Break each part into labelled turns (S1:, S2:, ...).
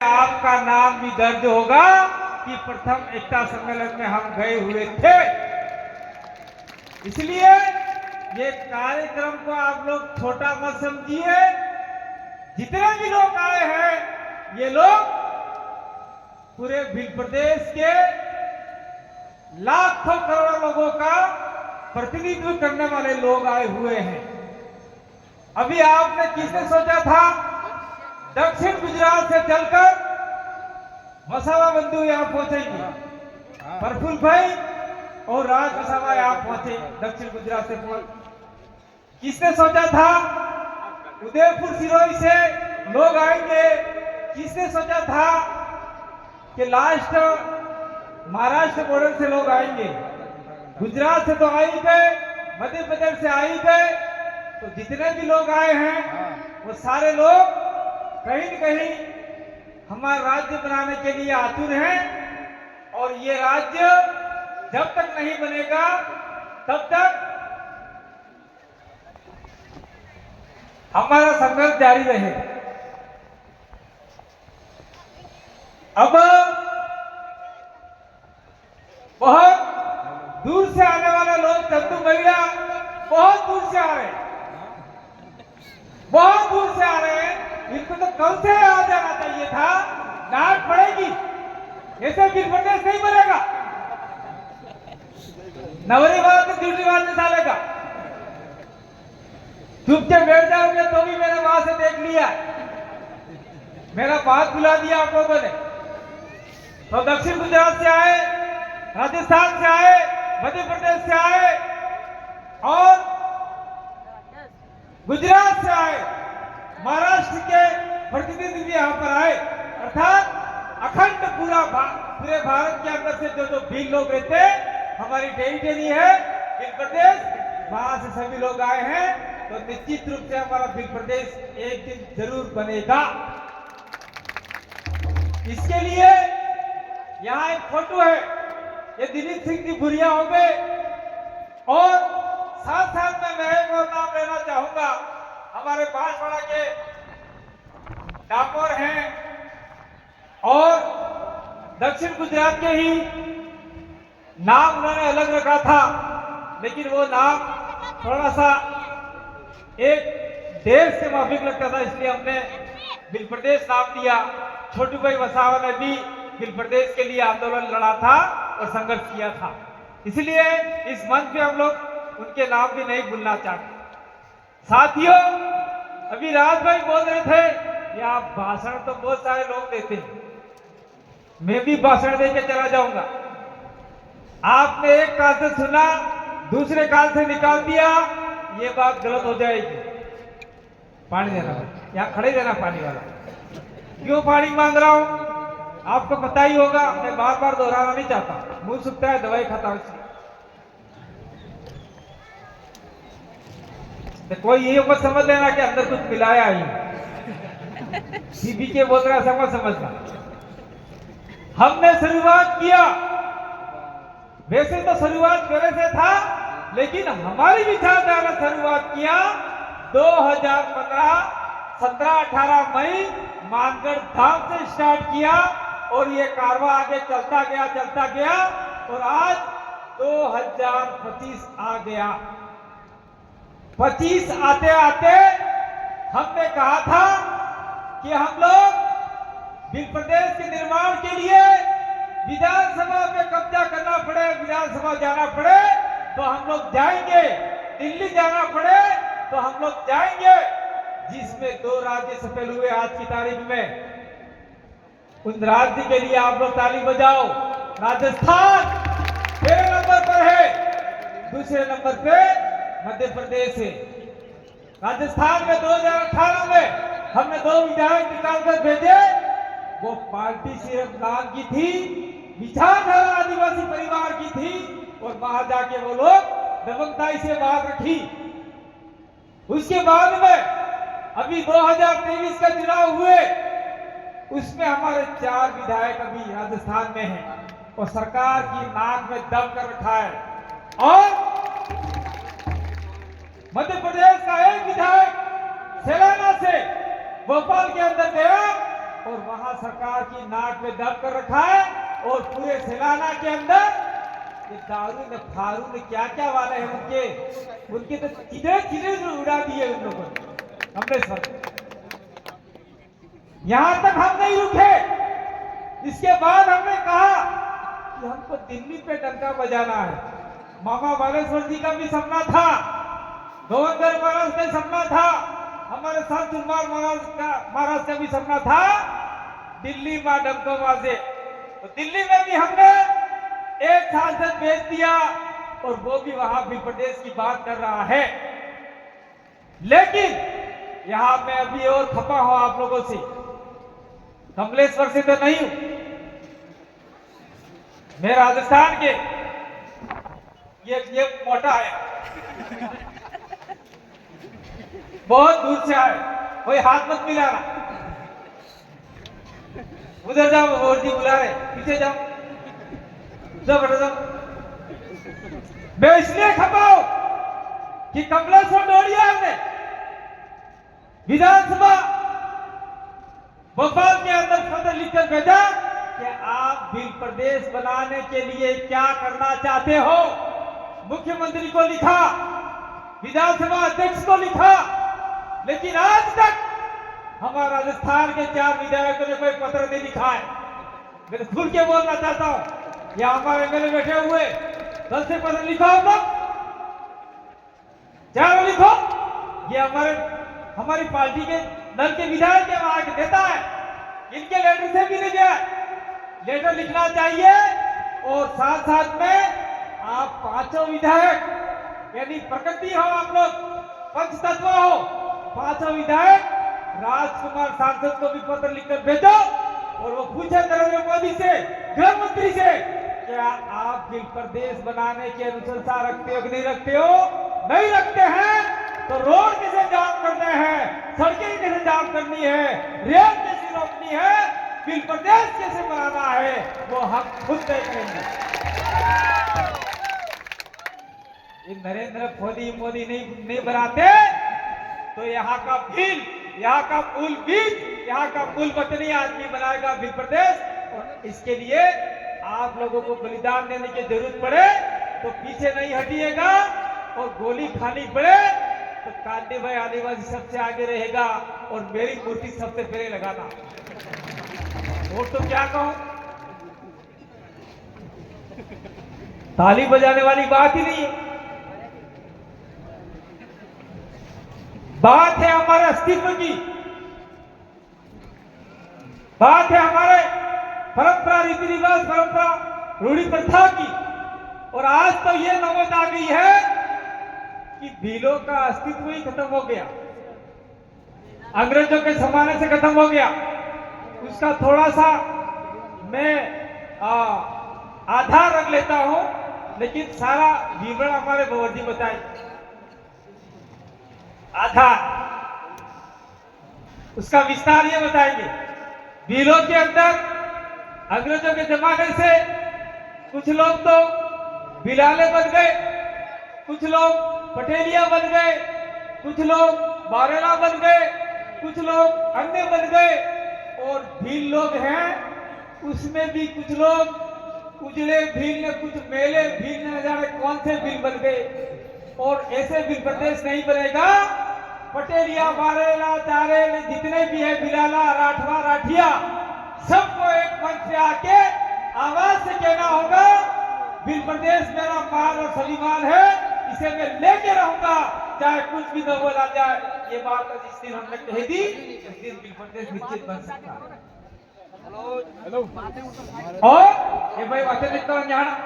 S1: आपका नाम भी दर्ज होगा कि प्रथम एकता सम्मेलन में हम गए हुए थे। इसलिए ये कार्यक्रम को आप लोग छोटा मत समझिए। जितने भी लोग आए हैं ये लोग पूरे भिल प्रदेश के लाखों करोड़ों लोगों का प्रतिनिधित्व करने वाले लोग आए हुए हैं। अभी आपने किसने सोचा था दक्षिण गुजरात से चलकर वसावा बंधु यहाँ पहुंचेंगे, प्रफुल्ल भाई और राज वसावा यहाँ पहुंचे दक्षिण गुजरात से किसने सोचा था उदयपुर सिरोही से लोग आएंगे? किसने सोचा था कि लास्ट महाराष्ट्र बॉर्डर से लोग आएंगे? गुजरात से तो आ ही गए, मध्य प्रदेश से आ ही गए। तो जितने भी लोग आए हैं वो सारे लोग कहीं न कहीं हमारा राज्य बनाने के लिए आतुर हैं। और ये राज्य जब तक नहीं बनेगा तब तक हमारा संघर्ष जारी रहेगा। अब बहुत दूर से आने वाले लोग, चंदू भैया बहुत दूर से आ रहे हैं, बहुत दूर से आ रहे हैं। इनको तो कल से आ जाना चाहिए था। डांट पड़ेगी, ऐसे भिल प्रदेश नहीं बनेगा। नवरी बात तो दूसरी बात में डालेगा। चुप के बैठ जाओगे तो भी मैंने वहां से देख लिया, मेरा बात बुला दिया आप लोगों ने। तो दक्षिण गुजरात से आए, राजस्थान से आए, मध्य प्रदेश से आए और गुजरात से आए, महाराष्ट्र के प्रतिनिधि भी यहाँ पर आए। अर्थात अखंड पूरे भारत के अंदर से जो भील लोग रहते हमारी टेरिटरी है भिल प्रदेश, वहां से सभी लोग आए हैं। तो निश्चित रूप से हमारा भिल प्रदेश एक दिन जरूर बनेगा। इसके लिए यहाँ एक फोटो है, ये दिलीप सिंह जी भुरिया हो गए। और साथ साथ में मैं एक और नाम लेना चाहूंगा, हमारे बांसवाड़ा के डाकोर हैं और दक्षिण गुजरात के ही नाम उन्होंने अलग रखा था, लेकिन वो नाम थोड़ा सा एक देश से माफिक लगता था, इसलिए हमने भिल प्रदेश नाम दिया। छोटू भाई वसावा ने भी भिल प्रदेश के लिए आंदोलन लड़ा था और संघर्ष किया था, इसलिए इस मंच पे हम लोग उनके नाम भी नहीं भूलना चाहते। साथियों, अभी राज भाई बोल रहे थे कि आप भाषण तो बहुत सारे लोग देते हैं, मैं भी भाषण देके चला जाऊंगा। आपने एक काल से सुना, दूसरे काल से निकाल दिया, ये बात गलत हो जाएगी। पानी देना, यहाँ खड़े देना पानी वाला। क्यों पानी मांग रहा हूं आपको पता ही होगा, मैं बार बार दोहराना नहीं चाहता, मुंह सूखता है, दवाई खाता हूं इसलिए। तो कोई ये मत समझ लेना कि अंदर कुछ मिलाया ही, सीबी के बोल रहा समझ समझना। हमने शुरुआत किया, वैसे तो शुरुआत पहले से था, लेकिन हमारी विचारधारा शुरुआत किया 2015 17-18 मई मानगढ़ धाम से स्टार्ट किया और ये कारवां आगे चलता गया और आज 2025 आ गया। 25 आते आते हमने कहा था कि हम लोग भिल प्रदेश के निर्माण के लिए विधानसभा पे कब्जा करना पड़े, विधानसभा जाना पड़े तो हम लोग जाएंगे, दिल्ली जाना पड़े तो हम लोग जाएंगे। जिसमें 2 राज्य सफल हुए आज की तारीख में, उन राज्य के लिए आप लोग ताली बजाओ। राजस्थान पहले नंबर पर है, दूसरे नंबर पे मध्य प्रदेश है। राजस्थान में 2018 में हमने 2 विधायक निकालकर भेजे, वो पार्टी सिर्फ नाम की थी, विचारधारा आदिवासी परिवार की थी और वहां जाके वो लोग दबंगताई से बात रखी। उसके बाद में अभी 2023 का चुनाव हुए, उसमें हमारे 4 विधायक अभी राजस्थान में हैं और सरकार की नाक में दम कर रखा है। और मध्य प्रदेश का एक विधायक सेलाना से भोपाल के अंदर गया और वहां सरकार की नाक में दब कर रखा है। और पूरे सिलाना के अंदर ये दारू ने फारू ने क्या क्या वाले हैं उनके तो चिड़े चिड़े उड़ा दिए उन लोगों ने कमलेश्वर। यहां तक हम नहीं रुके। इसके बाद हमने कहा कि हमको दिल्ली पे डंका बजाना है। मामा बालेश्वर जी का भी सपना था, गोविंदर महाराज का सपना था, हमारे साथ चुनवार महाराज का भी सपना था दिल्ली में डंको बाजे। तो दिल्ली में भी हमने एक सांसद भेज दिया और वो भी वहां भी प्रदेश की बात कर रहा है। लेकिन यहां मैं अभी और खपा हूं आप लोगों से, कमलेश्वर से तो नहीं हूं, मैं राजस्थान के ये मोटा है, बहुत दूर से आए, कोई हाथ मत मिलाना, उधर जाओ, और जी बुला रहे, पीछे जाओ, जाओ बेटा जाओ। मैं इसलिए खपाऊं कि कमलेश्वर डोडिया ने विधानसभा भोपाल के अंदर पत्र लिखकर भेजा कि आप बिल प्रदेश बनाने के लिए क्या करना चाहते हो। मुख्यमंत्री को लिखा, विधानसभा अध्यक्ष को लिखा, लेकिन आज तक हमारे राजस्थान के 4 विधायकों ने कोई पत्र नहीं लिखा है। मैं खुल के बोलना चाहता हूं, या हमारे एमएलए बैठे हुए 10 से पत्र लिखा होगा, 4 लिखो। ये हमारी पार्टी के दल के विधायक के वहां के नेता है, इनके लेटर से भी नहीं गया, लेटर लिखना चाहिए। और साथ साथ में आप 5 विधायक, यानी प्रकृति हो आप लोग, पंचतत्व हो, 5 विधायक राजकुमार सांसद को भी पत्र लिखकर भेजो और वो पूछे नरेंद्र मोदी से, गृह मंत्री से, क्या आप बिल प्रदेश बनाने की अनुशंसा रखते हो कि नहीं रखते हो। नहीं रखते हैं तो रोड कैसे जाम करने हैं, सड़कें कैसे जाम करनी है, रेल कैसे रोकनी है, बिल प्रदेश कैसे बनाना है, वो हम खुद तय करेंगे। नरेंद्र मोदी नहीं बनाते तो यहाँ का भील, यहाँ का मूल बीज, यहाँ का मूल वतनी आदमी बनाएगा बिल प्रदेश। और इसके लिए आप लोगों को बलिदान देने की जरूरत पड़े तो पीछे नहीं हटिएगा, और गोली खानी पड़े तो कांटे भाई आदिवासी सबसे आगे रहेगा और मेरी मूर्ति सबसे पहले लगाना। और तो क्या कहूं, ताली बजाने वाली बात ही नहीं है, बात है हमारे अस्तित्व की, बात है हमारे परंपरा, रीति रिवाज, परंपरा, रूढ़ी प्रथा की। और आज तो ये नौबत आ गई है कि बिलों का अस्तित्व ही खत्म हो गया, अंग्रेजों के जमाने से खत्म हो गया। उसका थोड़ा सा मैं आधार रख लेता हूं, लेकिन सारा विवरण हमारे भंवर जी बताए। आधार, उसका विस्तार ये बताएंगे। बिलों के अंदर अंग्रेजों के जमाने से कुछ लोग तो बिलाले बन गए, कुछ लोग पटेलिया बन गए, कुछ लोग बारेला बन गए, कुछ लोग अन्य बन गए। और भील लोग हैं, उसमें भी कुछ लोग उजड़े भील ने, कुछ मेले भील ने, न जाने कौन से भील बन गए। और ऐसे भील प्रदेश नहीं बनेगा। पटेलिया, बारेला, चारेल, जितने भी है, बिलाला, राठवा, राठिया, सबको एक मंच पे आके आवाज से कहना होगा, बिल प्रदेश मेरा मान और सलीमान है, इसे मैं लेके रहूंगा, चाहे कुछ भी न बोला जाए। ये बात जिस दिन हमने कही थी, उस दिन बिल प्रदेश निश्चित बन सकता है। और ये भाई बातें लिखता हूँ यहाँ,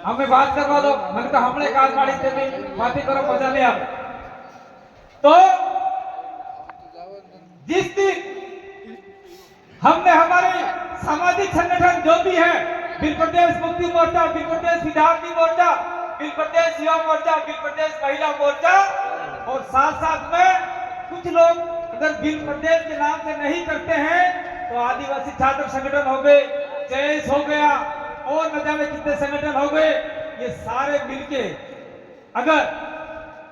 S1: हमें बात करवा दो, मैंने कहा हमने काल माड़ी से भी बातें करो, मजा नहीं आ। तो जिस दिन हमने हमारे सामाजिक संगठन जो भी है, बिल प्रदेश मुक्ति मोर्चा, बिल प्रदेश विद्यार्थी मोर्चा, बिल प्रदेश युवा मोर्चा, बिल प्रदेश महिला मोर्चा, और साथ साथ में कुछ लोग अगर बिल प्रदेश के नाम से नहीं करते हैं तो आदिवासी छात्र संगठन हो गए, चेस हो गया, और न जाने कितने संगठन हो गए, ये सारे मिलके अगर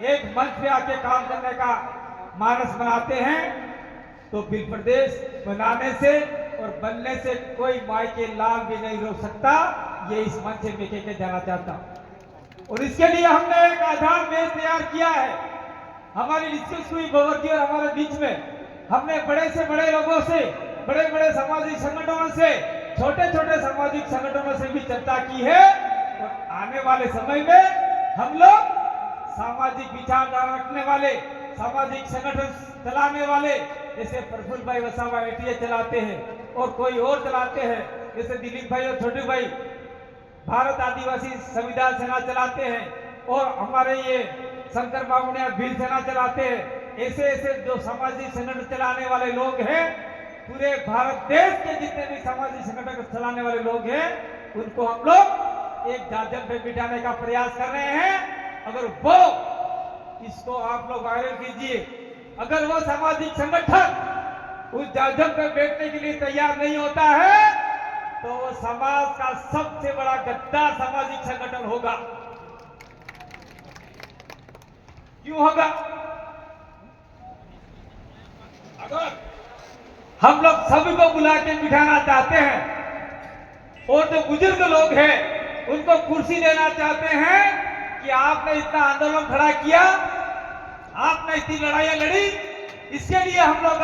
S1: एक मंच पे आके काम करने का मानस बनाते हैं तो बिल प्रदेश बनाने से और बनने से कोई माई के लाल भी नहीं रोक सकता। ये इस मंच से मैं कह के जाना चाहता हूं। और इसके लिए हमने एक आधार बेस तैयार किया है। हमारी डिस्कस हुई गोवर्धी और हमारे बीच में हमने बड़े से बड़े लोगों से, बड़े बड़े सामाजिक संगठनों से, छोटे छोटे सामाजिक संगठनों से भी चर्चा की है। और आने वाले समय में हम लोग सामाजिक विचारधारा रखने वाले, सामाजिक संगठन चलाने वाले, जैसे प्रफुल्ल भाई वसावा एटीए चलाते हैं और कोई और चलाते हैं, जैसे दिलीप भाई और छोटू भाई भारत आदिवासी संविधान सेना चलाते हैं, और हमारे ये शंकर बामुनिया भील सेना चलाते हैं। ऐसे ऐसे जो सामाजिक संगठन चलाने वाले लोग हैं, पूरे भारत देश के जितने भी सामाजिक संगठन चलाने वाले लोग हैं, उनको हम लोग एक जाजम पे बिठाने का प्रयास कर रहे हैं। अगर वो, इसको आप लोग वायरल कीजिए, अगर वो सामाजिक संगठन उस जाजम पे बैठने के लिए तैयार नहीं होता है, तो वो समाज का सबसे बड़ा गद्दार सामाजिक संगठन होगा। क्यों होगा? अगर हम लोग सभी को बुला के बिठाना चाहते हैं और जो बुजुर्ग लोग हैं उनको कुर्सी देना चाहते हैं कि आपने इतना आंदोलन खड़ा किया, आपने इतनी लड़ाइयां लड़ी, इसके लिए हम लोग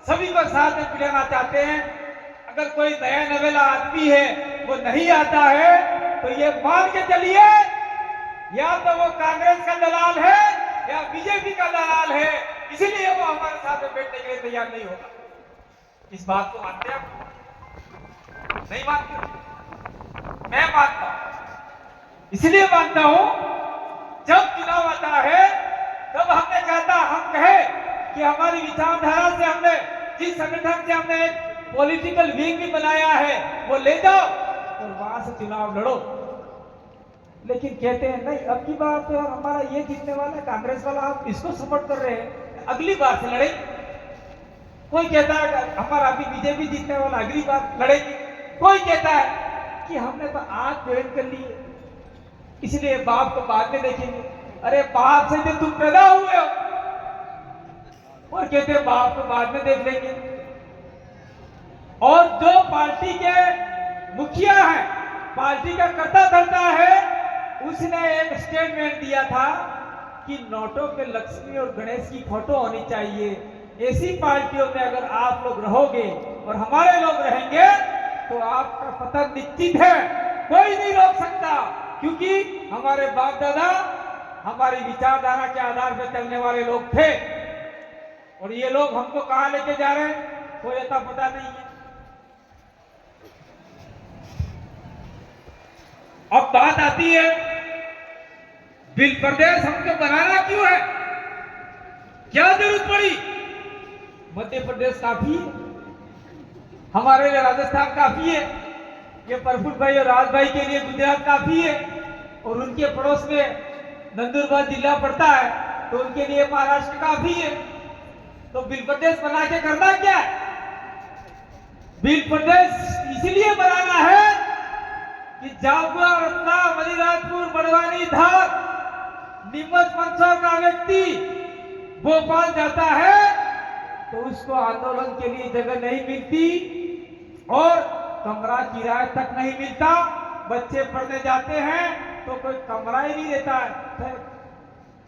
S1: सभी को साथ में बिठाना चाहते हैं। अगर कोई नया नवेला आदमी है, वो नहीं आता है, तो ये मान के चलिए या तो वो कांग्रेस का दलाल है या बीजेपी का दलाल है, इसीलिए वो हमारे साथ में बैठने के लिए तैयार नहीं होगा। इस बात को मानते हैं आप? नहीं मानते? मैं मानता हूं। इसलिए मानता हूं, जब चुनाव आता है तब हमने कहता, हम कहे कि हमारी विचारधारा से हमने जिस संगठन से हमने एक पॉलिटिकल विंग भी बनाया है, वो ले जाओ और वहां से चुनाव लड़ो। लेकिन कहते हैं नहीं, अब की बार तो हमारा ये जीतने वाला है, कांग्रेस वाला, आप इसको सपोर्ट कर रहे हैं, अगली बार से लड़े। कोई कहता है हमारा अभी बीजेपी जीतने वाला, अगली बार लड़ेगी। कोई कहता है कि हमने तो आज ज्वाइन कर ली है, इसलिए बाप को बाद में देखेंगे। अरे बाप से तो तुम पैदा हुए हो, और कहते हैं बाप को बाद में देख लेंगे। और जो पार्टी के मुखिया है, पार्टी का कर्ता धर्ता है, उसने एक स्टेटमेंट दिया था कि नोटों पे लक्ष्मी और गणेश की फोटो होनी चाहिए। ऐसी पार्टियों में अगर आप लोग रहोगे और हमारे लोग रहेंगे तो आपका पतन निश्चित है, कोई नहीं रोक सकता। क्योंकि हमारे बाप दादा हमारी विचारधारा के आधार पर चलने वाले लोग थे, और ये लोग हमको कहां लेके जा रहे हैं कोई ऐसा पता नहीं है। अब बात आती है, बिल प्रदेश हमको बनाना क्यों है, क्या जरूरत पड़ी? मध्य प्रदेश काफी है, हमारे लिए राजस्थान काफी है, ये प्रफुल्ल भाई और राज भाई के लिए गुजरात काफी है, और उनके पड़ोस में नंदुरबार जिला पड़ता है तो उनके लिए महाराष्ट्र काफी है। तो बिल प्रदेश बना के करना क्या है? बिल प्रदेश इसलिए बनाना है कि जागुआ, रत्ना, मणिराजपुर, बड़वानी, धार, नीमच, मंदसौर का व्यक्ति भोपाल जाता है तो उसको आंदोलन के लिए जगह नहीं मिलती और कमरा किराए तक नहीं मिलता। बच्चे पढ़ने जाते हैं तो कोई कमरा ही नहीं देता है।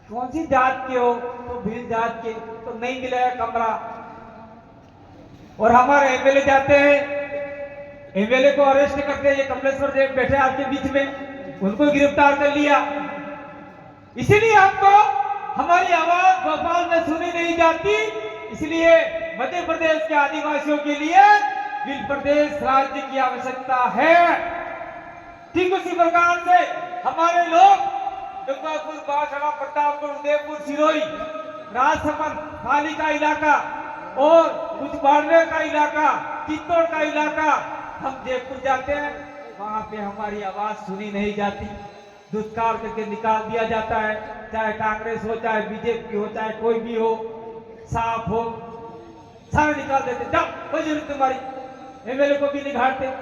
S1: कौन सी जात के हो? तो भील जात के, तो नहीं मिलेगा कमरा। और हमारे एमएलए जाते हैं, एमएलए को अरेस्ट करते हैं, ये कमलेश्वर देव बैठे आपके बीच में, उनको गिरफ्तार कर लिया। इसीलिए हमको हमारी आवाज भोपाल में सुनी नहीं जाती। इसलिए मध्य प्रदेश के आदिवासियों के लिए बिल प्रदेश राज्य की आवश्यकता है। ठीक उसी प्रकार से हमारे लोग दुर्गापुर, बांसवाड़ा, प्रतापगढ़, उदयपुर, सिरोही, राजसमंद, पाली का इलाका और कुछ बाड़मेर का इलाका, चित्तौड़ का इलाका, हम जयपुर जाते हैं, वहां पे हमारी आवाज सुनी नहीं जाती, दुष्कार करके निकाल दिया जाता है। चाहे कांग्रेस हो, चाहे बीजेपी हो, चाहे कोई भी हो, साफ हो, सारे निकाल देते, जाओ कोई जरूरत तुम्हारी, एमएलए को भी निकालते।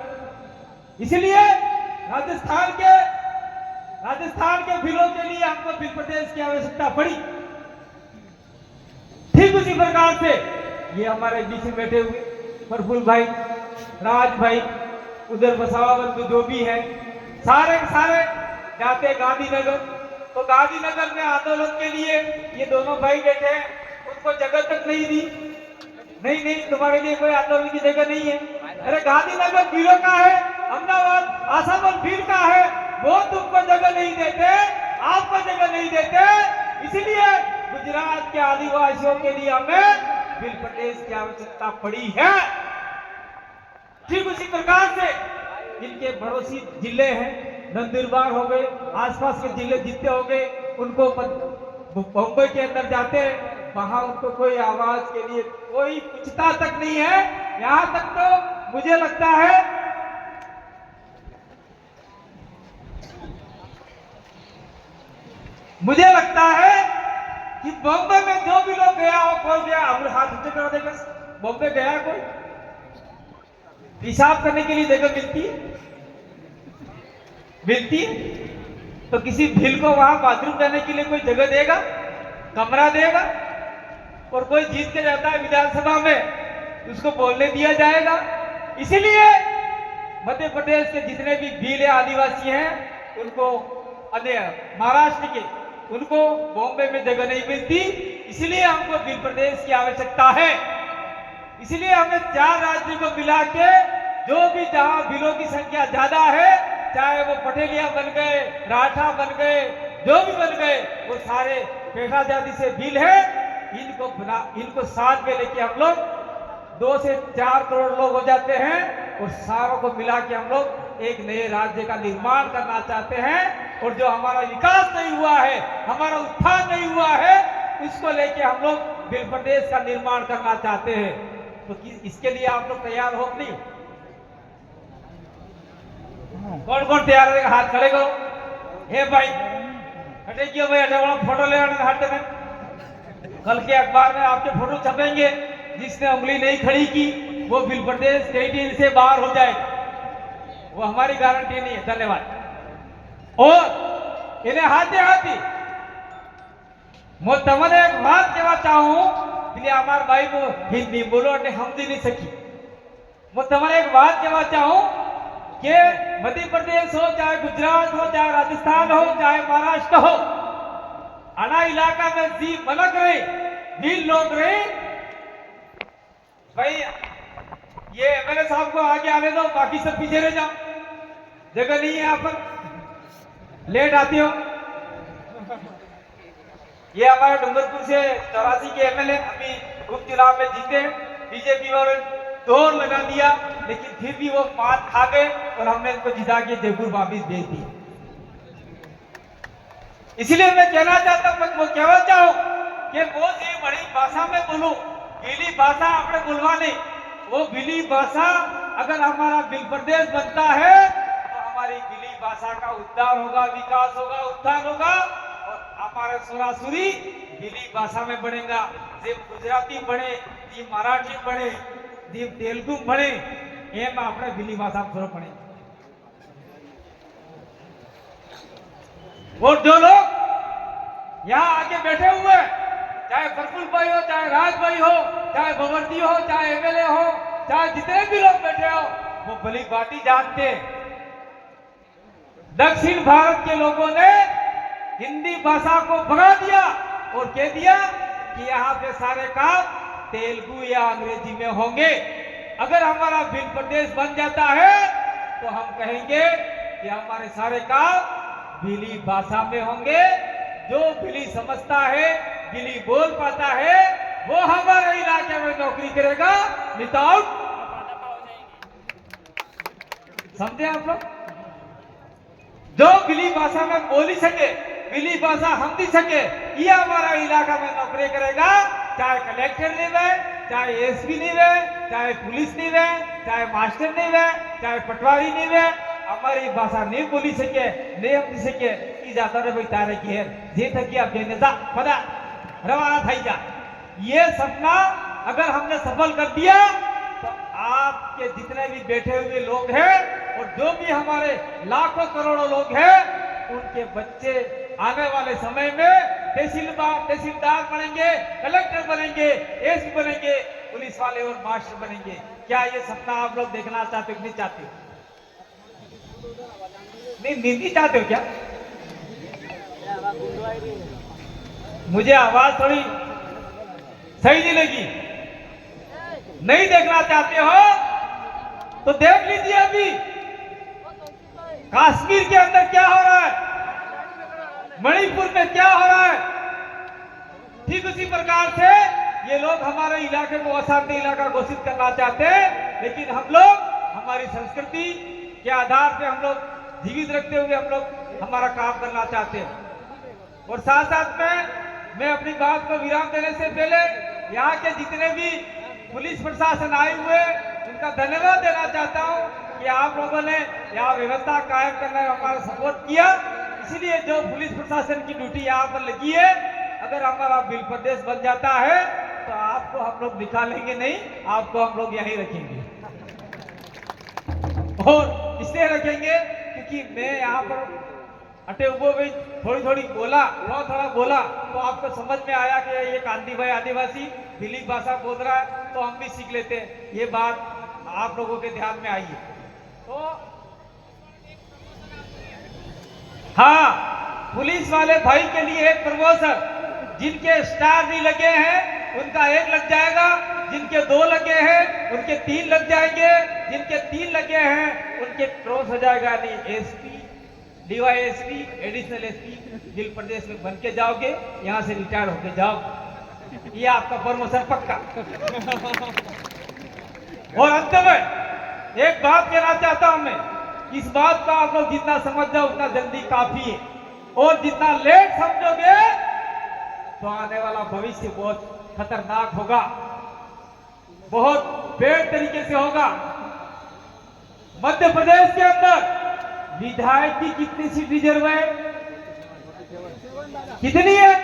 S1: इसलिए राजस्थान के बिलों के लिए हमको बिल प्रदेश की आवश्यकता पड़ी। ठीक उसी प्रकार से ये हमारे बीच में बैठे हुए प्रफुल्ल भाई, राज भाई, उधर बसावा बंधु जो भी है, सारे के सारे जाते गांधीनगर। तो गांधीनगर में आंदोलन के लिए ये दोनों भाई बैठे हैं, उनको जगह तक नहीं दी। नहीं नहीं, तुम्हारे लिए कोई आंदोलन की जगह नहीं है। अरे गांधीनगर भीड़ों का है, अहमदाबाद आसाम भीड़ का है, वो तुमको जगह नहीं देते, आपको जगह नहीं देते। इसलिए गुजरात के आदिवासियों के लिए हमें बिल प्रदेश की आवश्यकता पड़ी है। ठीक उसी प्रकार से जिनके पड़ोसी जिले हैं, नंदुरबार हो गए, आसपास के जिले जितने हो गए, उनको बम्बई के अंदर जाते हैं, वहां उनको कोई आवाज के लिए कोई पूछता तक नहीं है। यहां तक तो मुझे लगता है कि बॉम्बे में जो भी लोग गया हो, कोई गया, अपने हाथ ऊंचे करा देगा, बॉम्बे गया कोई, पेशाब करने के लिए जगह मिलती है तो किसी भील को वहां बाथरूम जाने के लिए कोई जगह देगा, कमरा देगा? और कोई जीत के जाता है विधानसभा में, उसको बोलने दिया जाएगा? इसीलिए मध्य प्रदेश के जितने भी भील आदिवासी हैं, उनको महाराष्ट्र के, उनको बॉम्बे में जगह नहीं मिलती। इसलिए हमको भील प्रदेश की आवश्यकता है। इसलिए हमें 4 राज्यों को मिला के, जो भी जहां भीलों की संख्या ज्यादा है, चाहे वो पटेलिया बन गए, राठा बन गए, जो भी बन गए, वो सारे पेशा जाति से भील है, इनको साथ में लेके हम लोग 2 से 4 करोड़ लोग हो जाते हैं और सारों को मिला के हम लोग एक नए राज्य का निर्माण करना चाहते हैं। और जो हमारा विकास नहीं हुआ है, हमारा उत्थान नहीं हुआ है, उसको लेके हम लोग भील प्रदेश का निर्माण करना चाहते हैं। तो इसके लिए आप लोग तैयार हो नहीं? कौन कौन तैयार रहेगा? हाथ खड़े करो। हे भाई हटे क्यों भाई? हटे वाला फोटो ले आने हाथ में। कल के अखबार में आपके फोटो छपेंगे। जिसने उंगली नहीं खड़ी की वो भील प्रदेश टेरिटरी से बाहर हो जाए, वो हमारी गारंटी नहीं है। धन्यवाद। और इन्हें हाथी मैं तमने एक बात कहना चाहूं, इसलिए हमारे भाई को हिंदी बोलो अटे समझी नहीं सकी। मैं तमने एक बात कहना चाहूं कि मध्य प्रदेश हो, चाहे गुजरात हो, चाहे राजस्थान हो, चाहे महाराष्ट्र हो, आना इलाका में जी मलक रहे, भील लोग रहे। भाई ये एमएलए साहब को आगे आने दो, बाकी सब पीछे रह जाओ, जगह नहीं है यहाँ पर, लेट आती हो। ये हमारे डूंगरपुर से 84 के एमएलए अभी उपचुनाव में जीते, बीजेपी वालों दौड़ लगा दिया, लेकिन फिर भी वो मात खा गए और हमने इनको जिता के जयपुर वापिस भेज दी। इसलिए मैं कहना चाहता हूं कि वो जी बड़ी भाषा में बोलू, भीली भाषा अपने बोलवाने, वो भीली भाषा अगर हमारा भील प्रदेश बनता है तो हमारी भीली भाषा का उद्धार होगा, विकास होगा, उत्थान होगा और हमारे सुरासुरी भीली भाषा में बनेगा। जब गुजराती बने, जी मराठी बने, जी तेलुगु बने, एम अपने भीली भाषा में पड़े। और जो लोग यहाँ आके बैठे हुए, चाहे प्रफुल्ल भाई हो, चाहे राज भाई हो, चाहे भगवती हो, चाहे एमएलए हो, चाहे जितने भी लोग बैठे हो, वो भली बाती जानते। दक्षिण भारत के लोगों ने हिंदी भाषा को भगा दिया और कह दिया कि यहाँ पे सारे काम तेलुगु या अंग्रेजी में होंगे। अगर हमारा भील प्रदेश बन जाता है तो हम कहेंगे कि हमारे सारे काम भीली भाषा में होंगे। जो भीली समझता है, भीली बोल पाता है, वो हमारे इलाके में नौकरी करेगा, विदाउट। समझे आप लोग? जो भीली भाषा में बोली सके, भीली भाषा समझी सके, ये हमारा इलाका में नौकरी करेगा। चाहे कलेक्टर नहीं वे, चाहे एसपी नहीं वे, चाहे पुलिस नहीं वे, चाहे मास्टर नहीं वे, चाहे पटवारी नहीं वे, हमारी भाषा नहीं बोली सके, नहीं समझी सके, ई जाता रे भाई तारे की है, जे थकी अब देने जा पता रवाना थाई जा। ये सपना अगर हमने सफल कर दिया तो आपके जितने भी बैठे हुए लोग हैं और जो भी हमारे लाखों करोड़ों लोग हैं, उनके बच्चे आने वाले समय में तहसीलदार बनेंगे, कलेक्टर बनेंगे, एसपी बनेंगे, पुलिस वाले और मास्टर बनेंगे। क्या ये सपना आप लोग देखना चाहते हो कि नहीं चाहते हो? नहीं चाहते हो क्या? मुझे आवाज थोड़ी सही नहीं लगी। नहीं देखना चाहते हो तो देख लीजिए अभी कश्मीर के अंदर क्या हो रहा है, मणिपुर में क्या हो रहा है। ठीक उसी प्रकार से ये लोग हमारे इलाके को अशांति इलाका घोषित करना चाहते हैं, लेकिन हम लोग हमारी संस्कृति के आधार पे हम लोग जीवित रखते हुए हम लोग हमारा काम करना चाहते हैं। और साथ साथ में मैं अपनी बात को विराम देने से पहले यहाँ के जितने भी पुलिस प्रशासन आए हुए उनका धन्यवाद देना चाहता हूँ कि आप लोगों ने यहाँ व्यवस्था कायम करने में हमारा सपोर्ट किया। इसलिए जो पुलिस प्रशासन की ड्यूटी यहाँ पर लगी है, अगर हमारा बिल प्रदेश बन जाता है तो आपको हम लोग निकालेंगे नहीं, आपको हम लोग यहीं रखेंगे। और इसलिए रखेंगे क्योंकि मैं यहाँ पर अटे उबो भी थोड़ी बोला, थोड़ा बोला तो आपको समझ में आया कि ये कांती भाई आदिवासी दिलीप भाषा बोल रहा है, तो हम भी सीख लेते हैं। ये बात आप लोगों के ध्यान में आई है। तो हाँ, पुलिस वाले भाई के लिए एक प्रमोशन, जिनके स्टार नहीं लगे हैं उनका 1 लग जाएगा, जिनके 2 लगे हैं उनके 3 लग जाएंगे, जिनके 3 लगे हैं उनके क्रॉस हो जाएगा। नहीं एसपी, डीवाईएसपी, एडिशनल एसपी जिल प्रदेश में बन के जाओगे, यहाँ से रिटायर होके जाओ, ये आपका प्रमोशन पक्का। और अंत में एक बात कहना चाहता हूं मैं, इस बात का आप लोग जितना समझ जाओ उतना जल्दी काफी है, और जितना लेट समझोगे तो आने वाला भविष्य बहुत खतरनाक होगा, बहुत बेड तरीके से होगा। मध्य प्रदेश के अंदर विधायक की कितनी सीट रिजर्व है? कितनी है?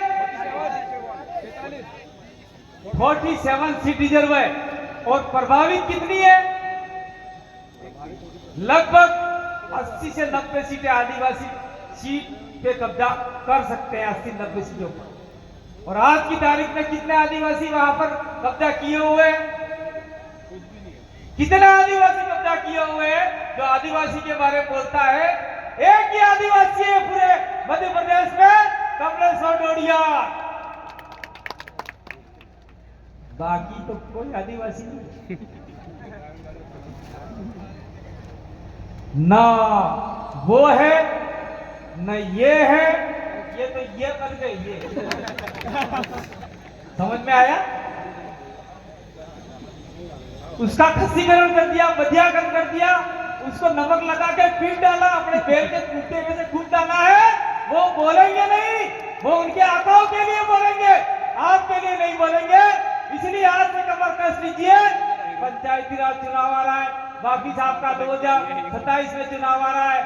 S1: 47 सीट रिजर्व है। और प्रभावित कितनी है? लगभग 80 से 90 सीटें आदिवासी सीट पे कब्जा कर सकते हैं, 80-90 सीटों पर। और आज की तारीख में कितने आदिवासी वहां पर कब्जा किए हुए हैं? कितने आदिवासी कब्जा किए हुए हैं? जो आदिवासी के बारे में बोलता है, एक ही आदिवासी है पूरे मध्य प्रदेश में, कमलेश्वर डोडिया, बाकी तो कोई आदिवासी नहीं। ना वो है न ये है, ये तो ये बन गई ये। समझ में आया? उसका खस्सीकरण कर दिया, बधियाकरण कर दिया, उसको नमक लगा के पीट डाला, अपने बैल के कुत्ते में से कूद डाला है। वो बोलेंगे नहीं, वो उनके आंकड़ों के लिए बोलेंगे, आपके लिए नहीं बोलेंगे। इसलिए आज से कमर कस लीजिए, पंचायती राज चुनाव आ रहा है, बाकी साहब का 2027 में चुनाव आ रहा है।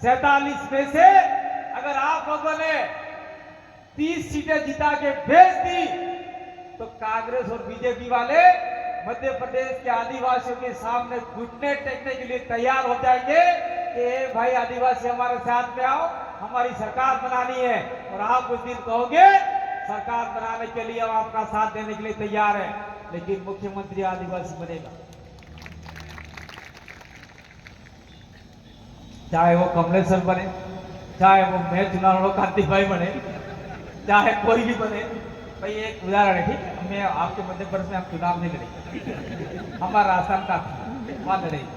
S1: 47 में से अगर आप लोगों ने 30 सीटें जिता के भेज दी तो कांग्रेस और बीजेपी वाले मध्य प्रदेश के आदिवासियों के सामने घुटने टेकने के लिए तैयार हो जाएंगे कि भाई आदिवासी हमारे साथ में आओ, हमारी सरकार बनानी है। और आप उस दिन कहोगे सरकार बनाने के लिए हम आपका साथ देने के लिए तैयार है, लेकिन मुख्यमंत्री आदिवासी बनेगा। चाहे वो कमलेश्वर बने, चाहे वो मैं चुनाव कांति भाई बने, चाहे कोई भी बने। भाई एक उदाहरण है, ठीक, मैं आपके मध्य प्रदेश में हम चुनाव नहीं लड़ेंगे, हमारा आसाम का वहां लड़ेंगे।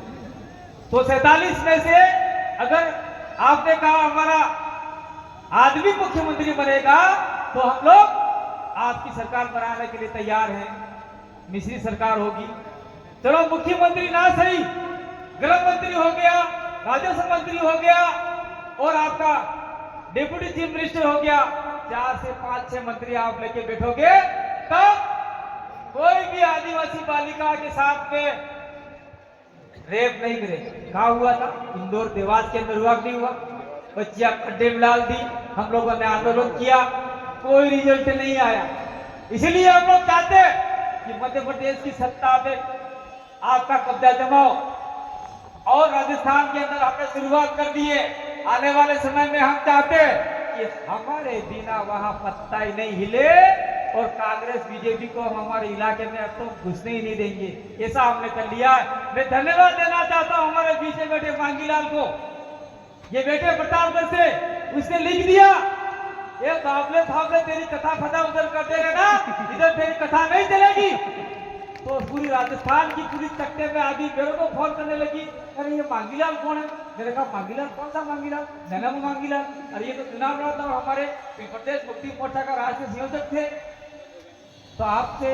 S1: तो 47 में से अगर आपने कहा हमारा आदमी मुख्यमंत्री बनेगा तो हम लोग आपकी सरकार बनाने के लिए तैयार हैं, मिश्री सरकार होगी। चलो मुख्यमंत्री ना सही, गृह मंत्री हो गया, राजस्व मंत्री हो गया और आपका डिप्टी चीफ मिनिस्टर हो गया, 4 से 5-6 मंत्री आप लेके बैठोगे, तब कोई भी आदिवासी बालिका के साथ में रेप नहीं करे। कहा हुआ था? इंदौर देवास के अंदर हुआ नहीं हुआ? बच्चियां खड्डे में डाल दी, हम लोगों ने आंदोलन किया, कोई रिजल्ट नहीं आया। इसलिए हम लोग चाहते हैं कि मध्य प्रदेश की सत्ता पे आपका कब्जा जमाओ। और राजस्थान के अंदर हमने शुरुआत कर दी है। आने वाले समय में हम चाहते हैं कि हमारे बिना वहां पत्ता ही नहीं हिले और कांग्रेस बीजेपी को हम हमारे इलाके में अब तो घुसने ही नहीं देंगे, ऐसा हमने कर लिया है। मैं धन्यवाद देना चाहता हूं हमारे बीच में बैठे मांगीलाल को, ये बेटे प्रतापगढ़ से, उसने लिख दिया ये बाबले फाबले तेरी कथा फटा उधर करते रहना, इधर तेरी कथा नहीं चलेगी। तो पूरी राजस्थान की पूरी तख्ते में आदमी मेरे को फोन करने लगी, अरे ये मांगीलाल कौन है? मैंने कहा मांगीलाल कौन सा मांगीलाल? नैनम मांगीलाल, अरे ये तो चुनाव लड़ा था और हमारे प्रदेश मुक्ति मोर्चा का राष्ट्रीय संयोजक थे, तो आपसे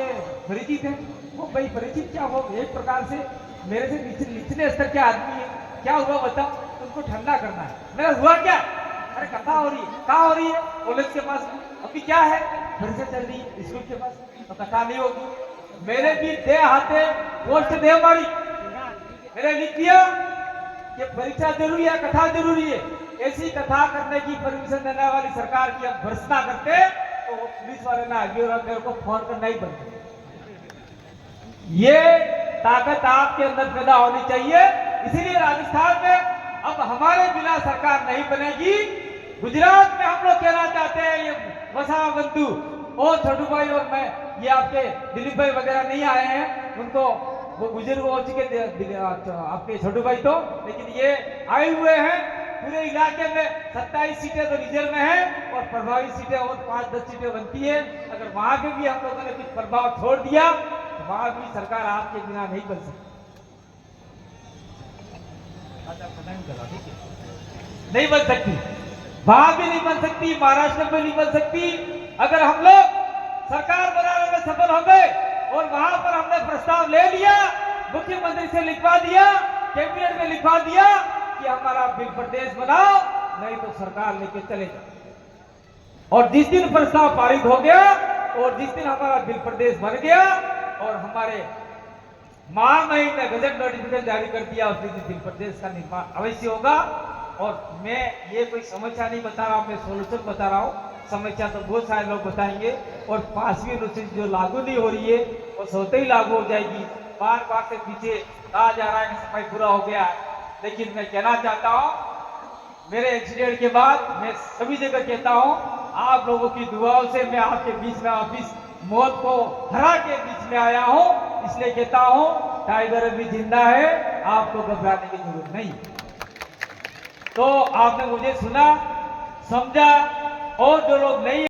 S1: परिचित है। वो भाई परिचित क्या हो, एक प्रकार से मेरे से निचले स्तर के आदमी है, क्या हुआ बताओ, उनको ठंडा करना है। मेरा हुआ क्या? अरे कथा हो रही है, कहाँ हो रही है? कॉलेज के पास। अभी क्या है? परिचय चल रही है स्कूल के पास, तो कथा नहीं होगी। मेरे भी दे हाथे पोस्ट दे मारी, मैंने लिख दिया कि परीक्षा जरूरी है, कथा जरूरी है। ऐसी कथा करने की परमिशन देने वाली सरकार की हम भर्त्सना करते तो वो पुलिस वाले ना आगे और मेरे को फोन करना ही बंद। ये ताकत आपके अंदर पैदा होनी चाहिए। इसीलिए राजस्थान में अब हमारे बिना सरकार नहीं बनेगी। गुजरात में हम लोग कहना चाहते हैं, ये वसा बंधु और छोटू भाई और मैं, ये आपके दिलीप भाई वगैरह नहीं आए हैं, उनको वो बुजुर्ग हो चुके आपके छोटू भाई तो, लेकिन ये आए हुए हैं। पूरे इलाके में 27 सीटें तो रिजर्व में है और प्रभावी सीटें और 5-10 सीटें बनती है। अगर वहां पे भी हम लोगों ने कुछ प्रभाव छोड़ दिया तो वहां भी सरकार आपके बिना नहीं बन सकती, नहीं बन सकती, वहां भी नहीं बन सकती, महाराष्ट्र में नहीं बन सकती। अगर हम लोग सरकार बनाने में सफल हो गए और वहां पर हमने प्रस्ताव ले लिया, मुख्यमंत्री से लिखवा दिया, कैबिनेट में लिखवा दिया कि हमारा बिल प्रदेश बनाओ, नहीं तो सरकार लेके चले जाओ। और जिस दिन प्रस्ताव पारित हो गया और जिस दिन हमारा बिल प्रदेश बन गया और हमारे महामहिम ने गजट नोटिफिकेशन जारी कर दिया, उस दिन बिल प्रदेश का निर्माण अवश्य होगा। और मैं ये कोई समस्या नहीं बता रहा हूं, मैं सोल्यूशन बता रहा हूं। समस्या तो बहुत सारे लोग बताएंगे और 5वीं अनुसूची जो लागू नहीं हो रही है वो स्वतः ही लागू हो जाएगी। बार बार से पीछे कहा जा रहा है कि समय पूरा हो गया, लेकिन मैं कहना चाहता हूं मेरे एक्सीडेंट के बाद मैं सभी जगह कहता हूं, आप लोगों की दुआओं से मैं आपके बीच में वापिस मौत को हरा के बीच में आया हूं। इसलिए कहता हूं टाइगर अभी जिंदा है, आपको घबराने की जरूरत नहीं। तो आपने मुझे सुना, समझा, और जो लोग नहीं